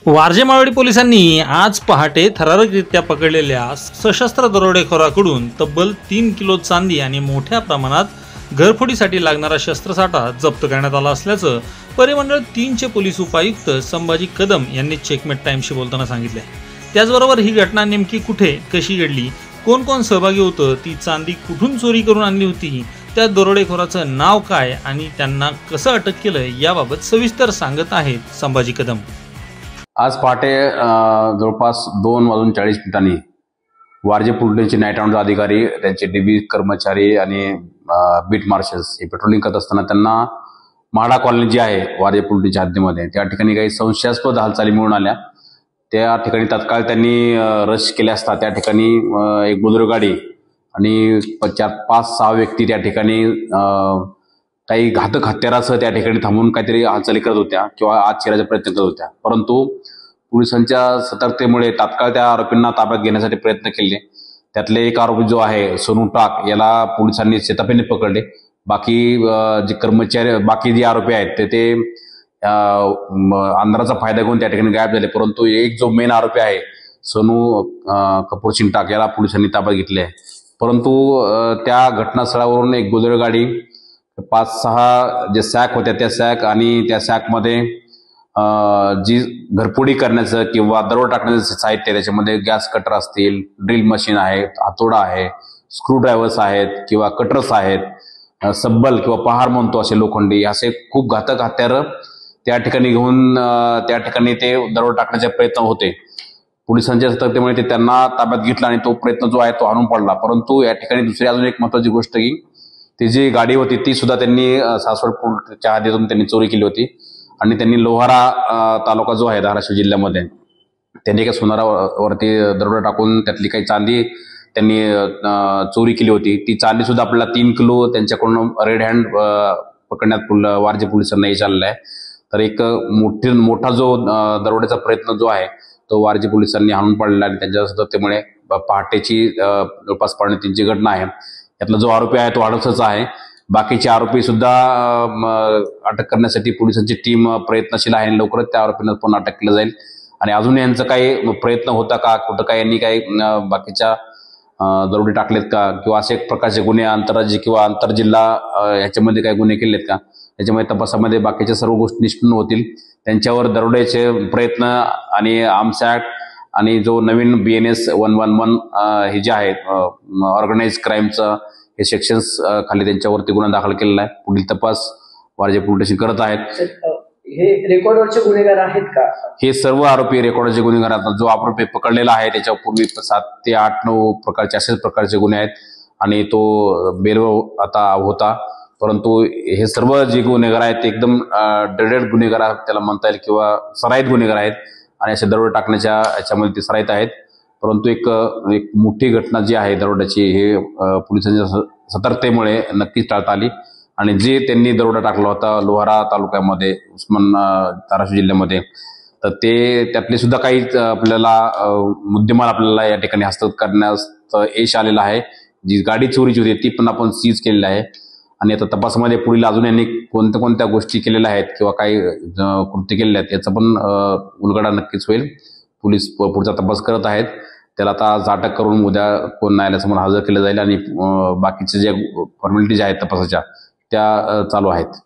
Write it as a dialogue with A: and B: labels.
A: वारजे पोलिसांनी आज पहाटे थरारकरित्या पकडलेल्या सशस्त्र दरोडेखोराकडून तब्बल 3 किलो चांदी आणि मोठ्या प्रमाणात घरफोडीसाठी लागणारा शस्त्रसाठा जप्त करण्यात आला असल्याचं परिमंडळ 3 चे पोलीस उपायुक्त संभाजी कदम यांनी चेकमेट टाइम्सशी बोलताना सांगितले। त्याचबरोबर ही घटना नेमकी कुठे कशी घडली, कोण कोण सहभागी होतं, ती चांदी कुठून चोरी करून आणली होती, त्या दरोडेखोराचं नाव काय आणि त्यांना कसं अटक केलं याबाबत सविस्तर सांगत आहेत संभाजी कदम।
B: आज पहाटे जवळपास 2:40 वारजे पोलीस नाईट राऊंड अधिकारी, त्यांचे डीबी कर्मचारी आणि बीट मार्शल्स हे पेट्रोलिंग करत असताना त्यांना म्हाडा कॉलनी जी आहे वारजे पोलीसच्या हद्दीमध्ये त्या ठिकाणी काही संशयास्पद हालचाली मिळून आल्या। त्या ठिकाणी तत्काळ त्यांनी रश केले असता त्या ठिकाणी एक बुजुर्ग गाडी आणि 5-6 व्यक्ती त्या ठिकाणी काही घातक हत्यारासह त्या ठिकाणी थांबून काहीतरी हालचाली करत होत्या किंवा आत शिरायचा प्रयत्न करत होत्या। परंतु पोलिसांच्या सतर्कतेमुळे तात्काळ त्या आरोपींना ताब्यात घेण्यासाठी प्रयत्न केले। त्यातले एक आरोपी जो आहे सोनू टाक याला पोलिसांनी शेताफीने पकडले। बाकी जे कर्मचारी बाकी जे आरोपी आहेत ते अंधाराचा फायदा घेऊन त्या ठिकाणी गायब झाले। परंतु एक जो मेन आरोपी आहे सोनू कपूर सिंग टाक याला पोलिसांनी ताब्यात घेतले आहे। परंतु त्या घटनास्थळावरून एक बुलेरो गाडी, 5-6 जे सॅक होत्या त्या सॅक आणि त्या सॅकमध्ये जी घरफोडी करण्याचं किंवा दरोडा टाकण्याचं साहित्य, त्याच्यामध्ये गॅस कटर असतील, ड्रिल मशीन आहे, हातोडा आहे, स्क्रू ड्रायव्हर्स आहेत किंवा कटर्स आहेत, सब्बल किंवा पहार म्हणतो असे लोखंडी, असे खूप घातक हत्यार त्या ठिकाणी घेऊन त्या ठिकाणी ते दरोडा टाकण्याचे प्रयत्न होते। पोलिसांच्या सतर्कतेमुळे ते त्यांना ताब्यात घेतला आणि तो प्रयत्न जो आहे तो हाणून पडला। परंतु या ठिकाणी दुसरी अजून एक महत्त्वाची गोष्ट की ती जी गाडी होती ती सुद्धा त्यांनी सासवड पोलीसच्या हद्दीतून त्यांनी चोरी केली होती आणि त्यांनी लोहारा तालुका जो आहे धाराशिव जिल्ह्यामध्ये त्यांनी एका सोनारावरती दरोडा टाकून त्यातली काही चांदी त्यांनी चोरी केली होती। ती चांदी सुद्धा आपल्याला 3 किलो त्यांच्याकडून रेड हँड पकडण्यात वारजे पोलिसांना यश आलेलं आहे। तर एक मोठा जो दरोड्याचा प्रयत्न जो आहे तो वारजे पोलिसांनी हाणून पाडलेला आणि त्यांच्या सतर्कतेमुळे पहाटेची जवळपास 3:30ची घटना आहे। यातला जो आरोपी आहे तो अडसच आहे। बाकीचे आरोपी सुद्धा अटक करण्यासाठी पोलिसांची टीम प्रयत्नशील आहे। लवकरच त्या आरोपींना पण अटक केलं जाईल आणि अजून यांचा काही प्रयत्न होता का, कुठं काय यांनी काही बाकीच्या दरोडे टाकलेत का किंवा असे प्रकारचे गुन्हे आंतरराज्य किंवा आंतरजिल्हा ह्याच्यामध्ये काही गुन्हे केलेत का, त्याच्यामुळे तपासामध्ये बाकीच्या सर्व गोष्टी निष्पन्न होतील। त्यांच्यावर दरोड्याचे प्रयत्न आणि आर्म्स ऍक्ट आणि जो नवीन BNS 111 हे जे आहे ऑर्गनाइज क्राईमचं हे सेक्शन्स खाली त्यांच्यावरती गुन्हा दाखल केलेला आहे। पुढील तपास वारजे पोलीस स्टेशन करत आहेत।
C: हे रेकॉर्डवरचे गुन्हेगार आहेत का?
B: हे सर्व आरोपी रेकॉर्डचे गुन्हेगार आहेत। जो आरोपी पकडलेला आहे त्याच्यापूर्वी 7 ते 8-9 प्रकारचे असेच प्रकारचे गुन्हे आहेत आणि तो बेलवर आता होता। परंतु हे सर्व जे गुन्हेगार आहेत ते एकदम ड्रेडेड गुन्हेगार त्याला म्हणता येईल किंवा सराईत गुन्हेगार आहेत आणि असे दरोडे टाकण्याच्या याच्यामध्ये ते सराईत आहेत। परंतु एक मोठी घटना जी आहे दरोड्याची हे पोलिसांच्या सतर्कतेमुळे नक्कीच टाळता आली आणि जे त्यांनी दरोडा टाकला होता लोहारा तालुक्यामध्ये धाराशिव जिल्ह्यामध्ये, तर ते त्यातले सुद्धा काही आपल्याला मुद्देमाल आपल्याला या ठिकाणी हस्तगत करण्यास यश आलेलं आहे। जी गाडी चोरीची होती ती पण आपण सीज केलेली आहे आणि आता तपासामध्ये पुढील अजून यांनी कोणत्या गोष्टी केलेल्या आहेत किंवा काही कृत्य केलेले आहेत याचा पण उलगडा नक्कीच होईल। पोलीस पुढचा तपास करत आहेत। त्याला आता आज अटक करून उद्या न्यायालयासमोर हजर केलं जाईल आणि बाकीचे जे फॉर्मॅलिटीज आहेत तपासाच्या त्या चालू आहेत।